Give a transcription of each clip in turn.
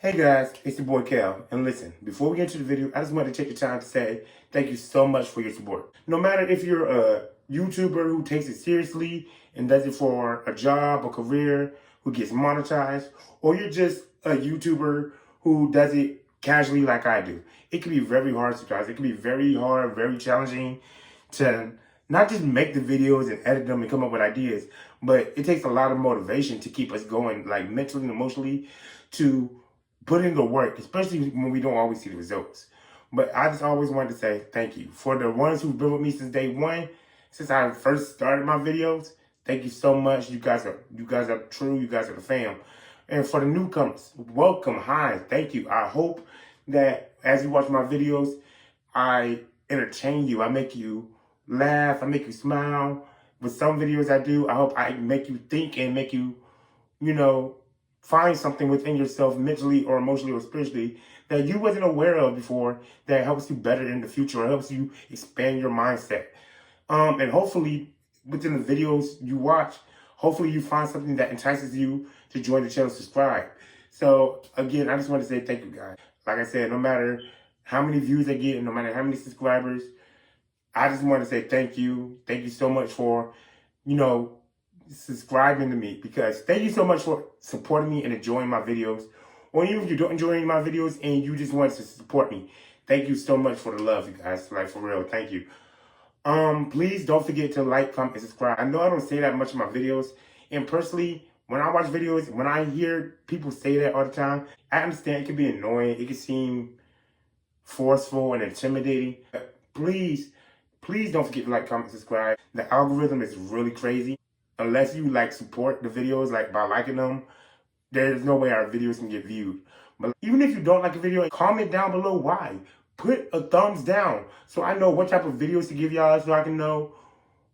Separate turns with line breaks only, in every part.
Hey guys, it's your boy Cal, and listen, before we get into the video, I just want to take the time to say thank you so much for your support. No matter if you're a YouTuber who takes it seriously and does it for a job, a career, who gets monetized, or you're just a YouTuber who does it casually like I do. It can be very hard sometimes. It can be very hard, very challenging to not just make the videos and edit them and come up with ideas, but it takes a lot of motivation to keep us going, like mentally and emotionally, to put in the work, especially when we don't always see the results. But I just always wanted to say thank you. For the ones who've been with me since day one, since I first started my videos, thank you so much. You guys are true, you guys are the fam. And for the newcomers, welcome, hi, thank you. I hope that as you watch my videos, I entertain you, I make you laugh, I make you smile. With some videos I do, I hope I make you think and make you, find something within yourself mentally or emotionally or spiritually that you wasn't aware of before that helps you better in the future or helps you expand your mindset. And hopefully within the videos you watch, hopefully you find something that entices you to join the channel, subscribe. So again, I just want to say thank you guys. Like I said, no matter how many views I get and no matter how many subscribers, I just want to say thank you. Thank you so much for, subscribing to me, because thank you so much for supporting me and enjoying my videos. Or even if you don't enjoy my videos and you just want to support me, thank you so much for the love, you guys. Like, for real, thank you. Please don't forget to like, comment, and subscribe. I know I don't say that much in my videos, and personally, when I watch videos, when I hear people say that all the time, I understand it can be annoying, it can seem forceful and intimidating. But please don't forget to like, comment, subscribe. The algorithm is really crazy. Unless you support the videos by liking them, there's no way our videos can get viewed. But even if you don't like a video, comment down below why. Put a thumbs down so I know what type of videos to give y'all, so I can know,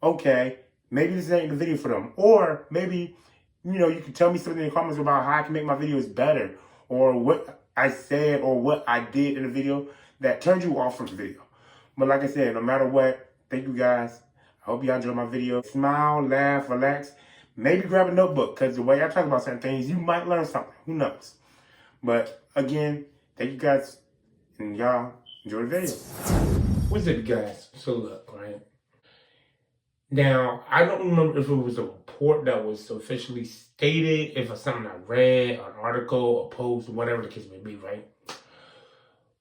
okay, maybe this ain't the video for them. Or maybe, you can tell me something in the comments about how I can make my videos better, or what I said or what I did in the video that turned you off from the video. But like I said, no matter what, thank you guys. I hope y'all enjoy my video. Smile, laugh, relax. Maybe grab a notebook, because the way I talk about certain things, you might learn something. Who knows? But again, thank you guys, and y'all enjoy the video. What's it, guys? So look, right? Now, I don't remember if it was a report that was officially stated, if it's something I read, an article, a post, whatever the case may be, right?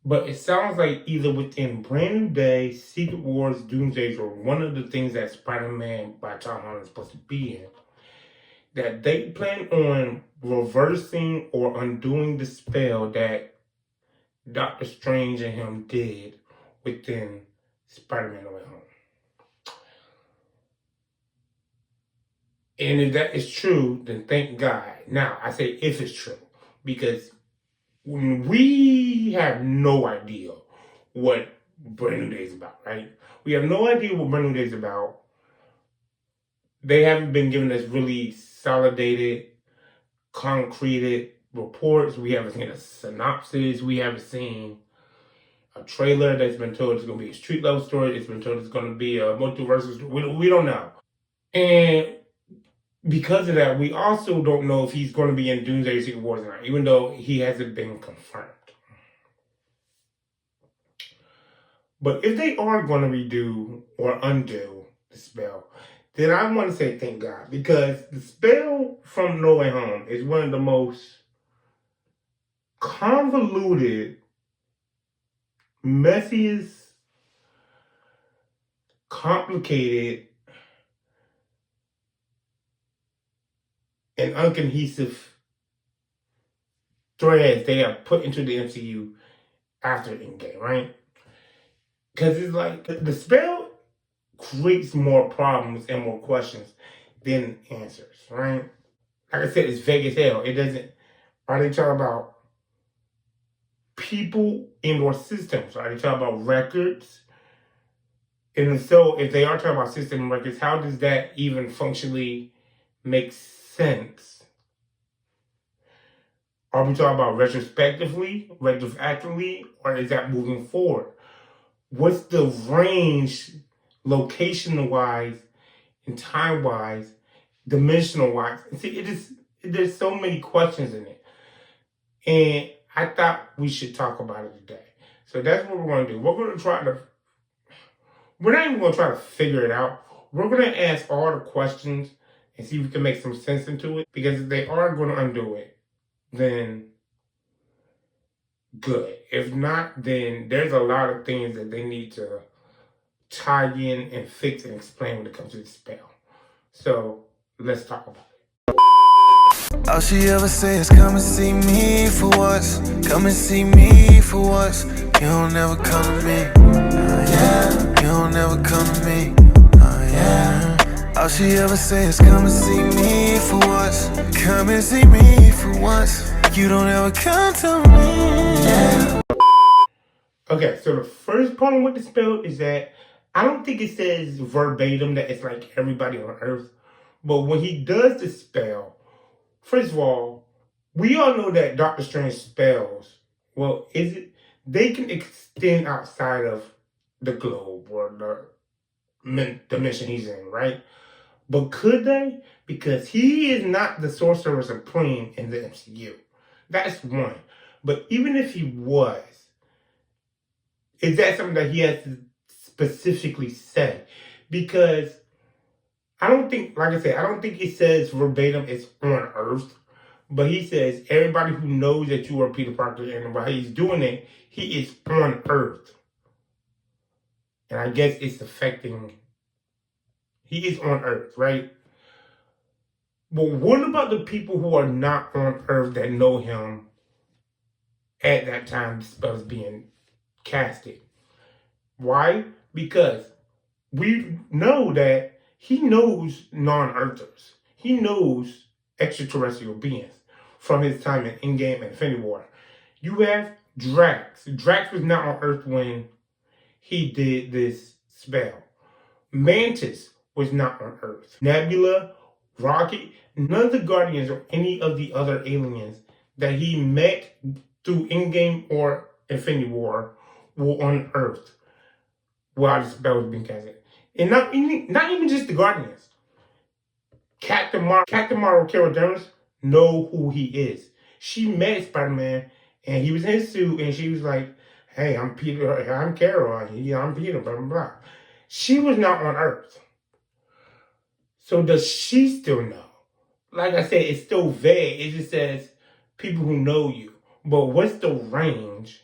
But it sounds like either within Brand New Day, Secret Wars, Doomsdays, or one of the things that Spider-Man by Tom Holland is supposed to be in, that they plan on reversing or undoing the spell that Doctor Strange and him did within Spider-Man No Way Home. And if that is true, then thank God. Now, I say if it's true, because we have no idea what Brand New Day is about, right? We have no idea what Brand New Day is about. They haven't been giving us really solidated, concreted reports. We haven't seen a synopsis. We haven't seen a trailer that's been told it's going to be a street level story. It's been told it's going to be a multiverse story. We don't know. And because of that, we also don't know if he's going to be in Doomsday Secret Wars or not, even though he hasn't been confirmed. But if they are going to redo or undo the spell, then I want to say thank God, because the spell from No Way Home is one of the most convoluted, messiest, complicated, and uncohesive threads they have put into the MCU after Endgame, right? Because it's like the spell creates more problems and more questions than answers, right? Like I said, it's vague as hell. It doesn't. Are they talking about people and or systems? Are they talking about records? And so, if they are talking about system and records, how does that even functionally make sense? Are we talking about retrospectively, or is that moving forward? What's the range, location-wise, and time-wise, dimensional-wise? See, there's so many questions in it. And I thought we should talk about it today. So that's what we're going to do. We're not even going to try to figure it out. We're going to ask all the questions and see if we can make some sense into it. Because if they are going to undo it, then good. If not, then there's a lot of things that they need to tie in and fix and explain when it comes to the spell. So let's talk about it.
All she ever say is come and see me for once. Come and see me for once. You don't ever come to me. Yeah. You don't ever come to me. Yeah. All she ever say is come and see me for once. Come and see me for once. You don't ever come to me. Yeah.
Okay, so the first problem with the spell is that I don't think it says verbatim that it's like everybody on Earth. But when he does the spell, first of all, we all know that Doctor Strange spells, they can extend outside of the globe or the dimension he's in, right? But could they? Because he is not the Sorcerer Supreme in the MCU. That's one. But even if he was, is that something that he has to specifically say? Because I don't think, like I said, I don't think it says verbatim it's on Earth. But he says everybody who knows that you are Peter Parker, and while he's doing it, he is on Earth. And I guess it's affecting, he is on Earth, right? But what about the people who are not on Earth that know him at that time the spell is being casted? Why? Because we know that he knows non-Earthers. He knows extraterrestrial beings from his time in Endgame and Infinity War. You have Drax. Drax was not on Earth when he did this spell. Mantis was not on Earth. Nebula, Rocket, none of the Guardians or any of the other aliens that he met through Endgame or Infinity War were on Earth while the spell was being casted. And not even just the Guardians. Captain Marvel, Carol Danvers, know who he is. She met Spider-Man, and he was in his suit, and she was like, hey, I'm Peter, I'm Carol, I'm Peter, blah, blah, blah. She was not on Earth. So does she still know? Like I said, it's still vague. It just says people who know you. But what's the range?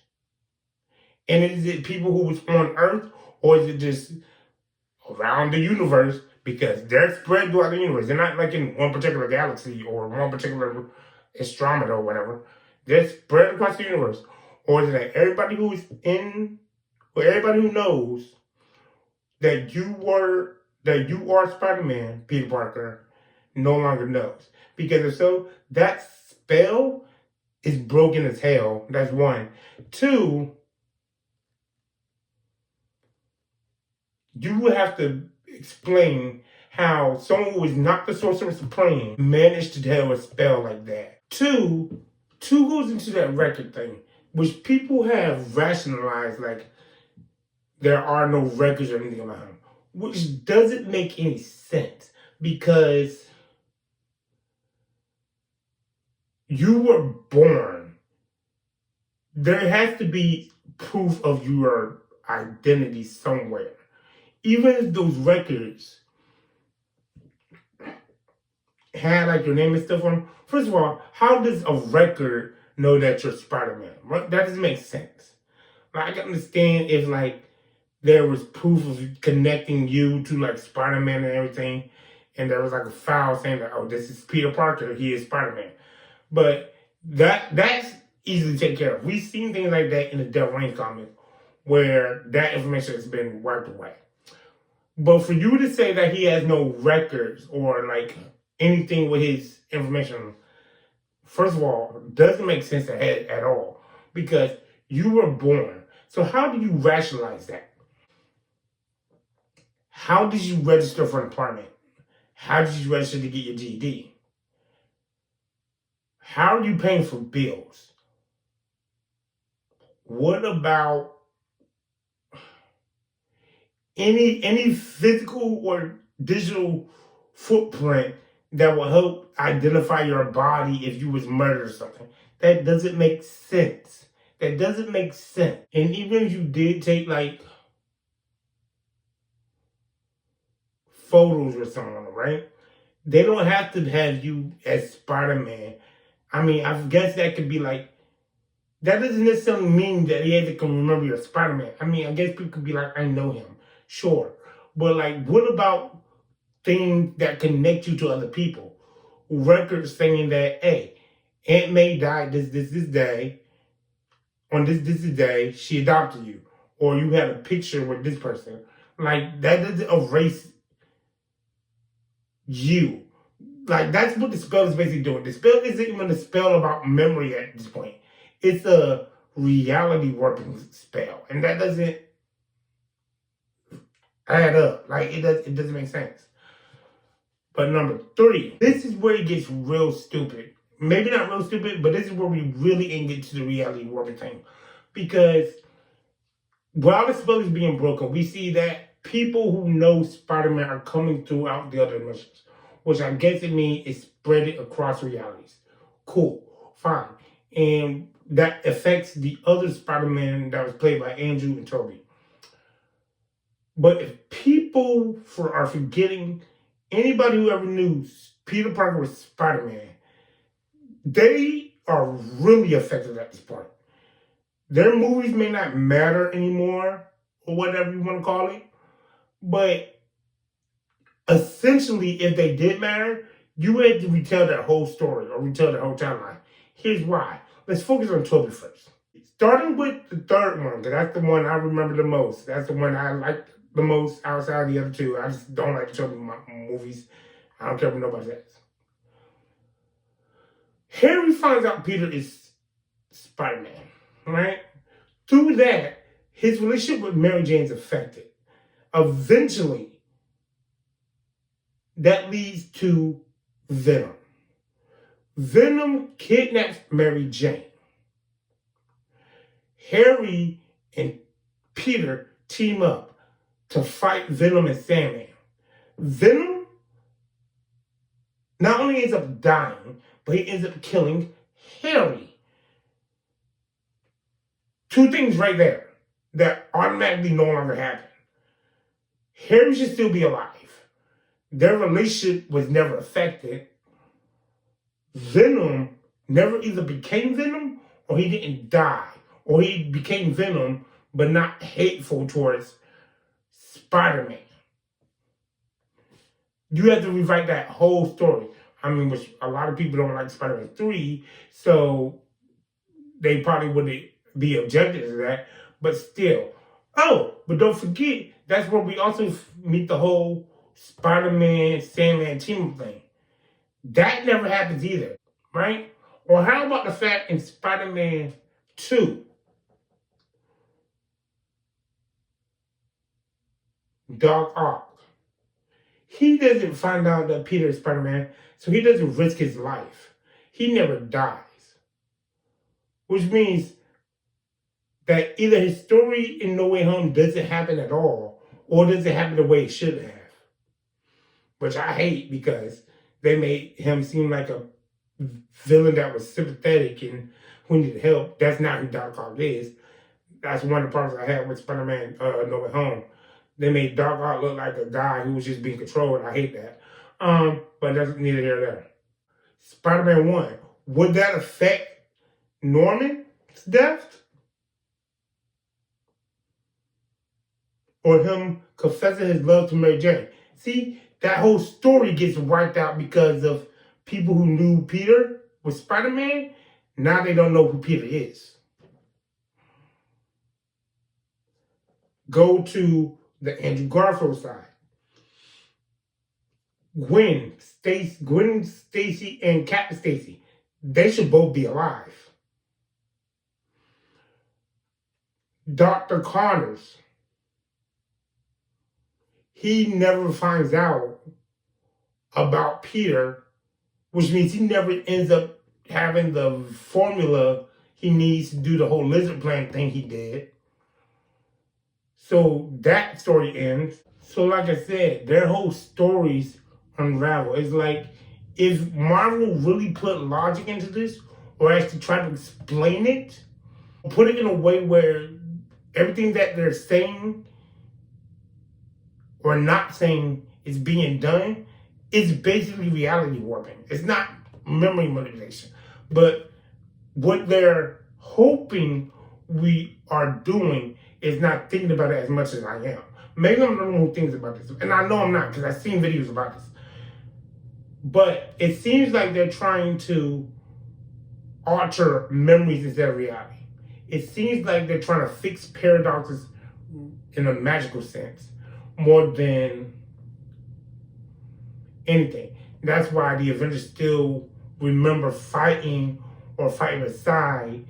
And is it people who was on Earth, or is it just around the universe? Because they're spread throughout the universe. They're not like in one particular galaxy or one particular astrometer or whatever. They're spread across the universe. Or is it that everybody who knows that you are Spider-Man, Peter Parker, no longer knows? Because if so, that spell is broken as hell. That's one. Two, you would have to explain how someone who is not the Sorcerer Supreme managed to tell a spell like that. Two goes into that record thing, which people have rationalized like there are no records or anything about him, which doesn't make any sense because you were born. There has to be proof of your identity somewhere. Even if those records had like your name and stuff on them, first of all, how does a record know that you're Spider-Man? That doesn't make sense. Like, I can understand if like there was proof of connecting you to like Spider-Man and everything, and there was like a file saying that, oh, this is Peter Parker, he is Spider-Man. But that's easily taken care of. We've seen things like that in the Devil Reign comic where that information has been wiped away. But for you to say that he has no records or like anything with his information, first of all, doesn't make sense at all because you were born. So how do you rationalize that? How did you register for an apartment? How did you register to get your GED? How are you paying for bills? What about any physical or digital footprint that will help identify your body if you was murdered or something? That doesn't make sense. That doesn't make sense. And even if you did take like photos with someone, right? They don't have to have you as Spider-Man. I mean, I guess that could be like, that doesn't necessarily mean that he can remember you're Spider-Man. I mean, I guess people could be like, I know him. Sure. But like, what about things that connect you to other people? Records saying that, hey, Aunt May died this day. On this day, she adopted you. Or you had a picture with this person. Like, that doesn't erase you. Like, that's what the spell is basically doing. The spell isn't even a spell about memory at this point. It's a reality warping spell. And that doesn't add up. Like, it doesn't make sense. But number 3, this is where it gets real stupid. Maybe not real stupid, but this is where we really get to the reality warping thing. Because while the spell is being broken, we see that people who know Spider-Man are coming throughout the other dimensions, which I guess it means it's spread it across realities. Cool, fine. And that affects the other Spider-Man that was played by Andrew and Toby. But if people are forgetting, anybody who ever knew Peter Parker was Spider-Man, they are really affected at this point. Their movies may not matter anymore, or whatever you want to call it, but essentially, if they did matter, you had to retell that whole story or retell that whole timeline. Here's why. Let's focus on Tobey first. Starting with the third one, because that's the one I remember the most. That's the one I liked the most outside of the other two. I just don't like the Tobey movies. I don't care what nobody says. Harry finds out Peter is Spider-Man, right? Through that, his relationship with Mary Jane's affected. Eventually, that leads to Venom. Venom kidnaps Mary Jane. Harry and Peter team up to fight Venom and Sandman. Venom not only ends up dying, but he ends up killing Harry. 2 things right there that automatically no longer happen. Harry should still be alive. Their relationship was never affected. Venom never either became Venom or he didn't die. Or he became Venom but not hateful towards Spider-Man. You have to rewrite that whole story. I mean, which a lot of people don't like Spider-Man 3, so they probably wouldn't be objective to that. But still. Oh, but don't forget, that's where we also meet the whole Spider-Man, Sandman team thing. That never happens either, right? Or how about the fact in Spider-Man 2, Doc Ock, he doesn't find out that Peter is Spider-Man, so he doesn't risk his life. He never dies. Which means that either his story in No Way Home doesn't happen at all, or doesn't happen the way it should have. Which I hate because they made him seem like a villain that was sympathetic and who needed help. That's not who Doc Ock is. That's one of the problems I had with Spider-Man No Way Home. They made Doc Ock look like a guy who was just being controlled. I hate that. But that's neither here nor there. Spider-Man 1. Would that affect Norman's death? Or him confessing his love to Mary Jane? See, that whole story gets wiped out because of people who knew Peter was Spider-Man. Now they don't know who Peter is. Go to the Andrew Garfield side. Gwen Stacy, and Captain Stacy. They should both be alive. Dr. Connors. He never finds out about Peter, which means he never ends up having the formula he needs to do the whole lizard plant thing he did. So that story ends. So like I said, their whole stories unravel. It's like, if Marvel really put logic into this, or actually try to explain it, put it in a way where everything that they're saying or not saying is being done, is basically reality warping. It's not memory manipulation. But what they're hoping we are doing is not thinking about it as much as I am. Maybe I'm the one who thinks about this. And I know I'm not, because I've seen videos about this. But it seems like they're trying to alter memories instead of reality. It seems like they're trying to fix paradoxes in a magical sense more than anything. That's why the Avengers still remember fighting beside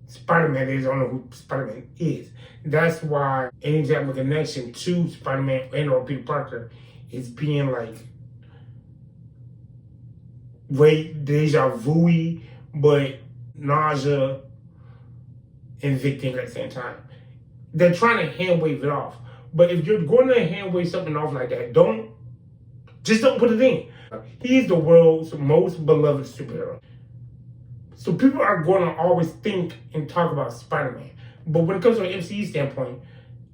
Spider-Man. They don't know who Spider-Man is. That's why any type of connection to Spider-Man and or Peter Parker is being like deja vu-y, but nausea and victim at the same time. They're trying to hand wave it off. But if you're going to hand wave something off like that, don't put it in. He's the world's most beloved superhero. So people are going to always think and talk about Spider-Man. But when it comes from an MCU standpoint,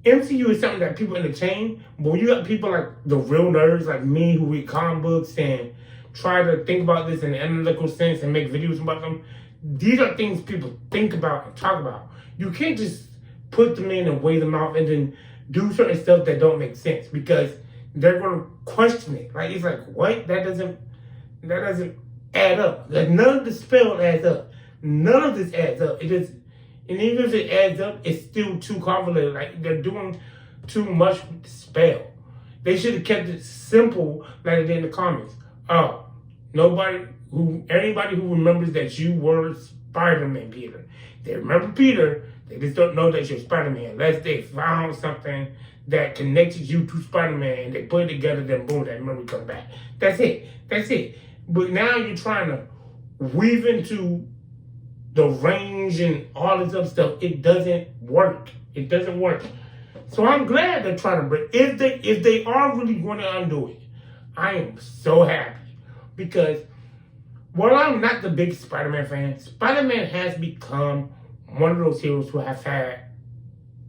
MCU is something that people entertain. But when you got people like the real nerds like me who read comic books and try to think about this in an analytical sense and make videos about them, these are things people think about and talk about. You can't just put them in and weigh them out and then do certain stuff that don't make sense, because they're going to question it. Like, it's like, what? That doesn't add up. Like, none of the spell adds up. None of this adds up. It is, and even if it adds up, it's still too convoluted. Like, they're doing too much with the spell. They should have kept it simple like they did in the comics. Oh, anybody who remembers that you were Spider-Man, Peter. They remember Peter, they just don't know that you're Spider-Man. Unless they found something that connected you to Spider-Man and they put it together, then boom, that memory comes back. That's it. But now you're trying to weave into the range and all this other stuff. It doesn't work. So I'm glad they're trying to break. If they are really going to undo it, I am so happy. Because while I'm not the biggest Spider-Man fan, Spider-Man has become one of those heroes who I've had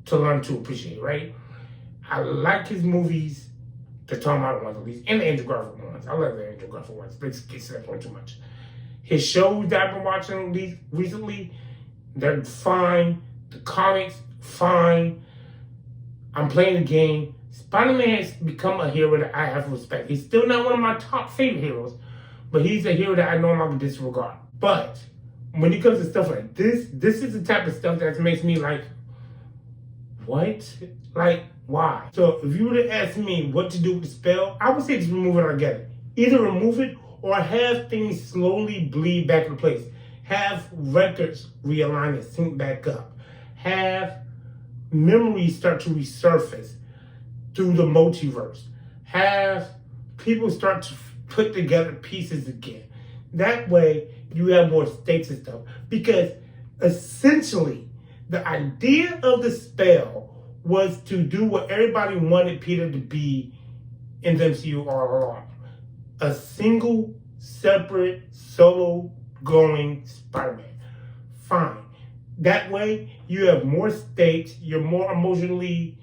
to learn to appreciate, right? I like his movies, the Tom Holland ones at least, and the Andrew Garfield ones. I love the Andrew Garfield ones. Let's get slept on too much. His shows that I've been watching recently, they're fine. The comics, fine. I'm playing the game. Spider-Man has become a hero that I have respect. He's still not one of my top favorite heroes, but he's a hero that I no longer disregard. But when it comes to stuff like this is the type of stuff that makes me like, what? Like, why? So if you were to ask me what to do with the spell, I would say just remove it altogether. Either remove it or have things slowly bleed back into place. Have records realign and sync back up. Have memories start to resurface through the multiverse. Have people start to put together pieces again. That way you have more stakes and stuff. Because essentially, the idea of the spell was to do what everybody wanted Peter to be in the MCU all along. A single, separate, solo-going Spider-Man. Fine. That way, you have more stakes, you're more emotionally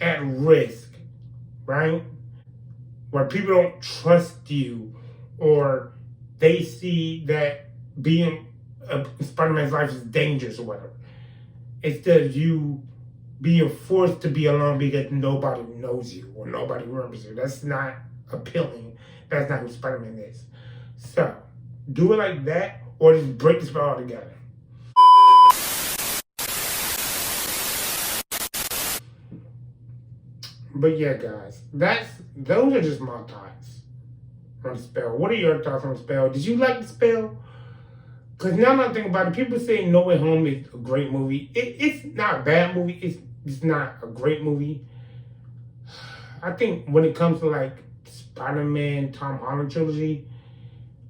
at risk, right? Where people don't trust you, or they see that being Spider-Man's life is dangerous or whatever. Instead of you being forced to be alone because nobody knows you or nobody remembers you. That's not appealing. That's not who Spider-Man is. So, do it like that, or just break the spell altogether. But yeah, guys, those are just my thoughts on the spell. What are your thoughts on the spell? Did you like the spell? Because now I'm thinking about it, people say No Way Home is a great movie. It's not a bad movie. It's not a great movie. I think when it comes to like Spider-Man, Tom Holland trilogy,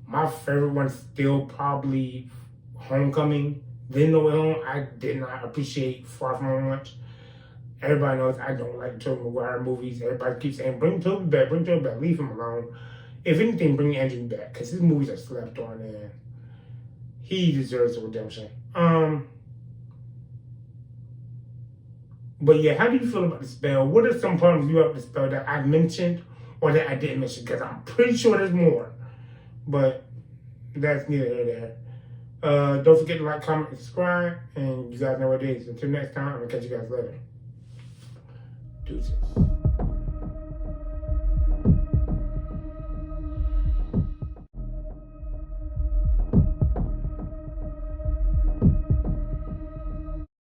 my favorite one's still probably Homecoming. Then No Way Home, I did not appreciate Far From Home much. Everybody knows I don't like Tobey Maguire movies. Everybody keeps saying, bring Tobey back, leave him alone. If anything, bring Andrew back, because his movies are slept on and he deserves a redemption. But yeah, how do you feel about the spell? What are some problems you have with the spell that I mentioned or that I didn't mention? Because I'm pretty sure there's more. But that's neither here nor there. Don't forget to like, comment, and subscribe. And you guys know what it is. Until next time, I'm going to catch you guys later. Deuces.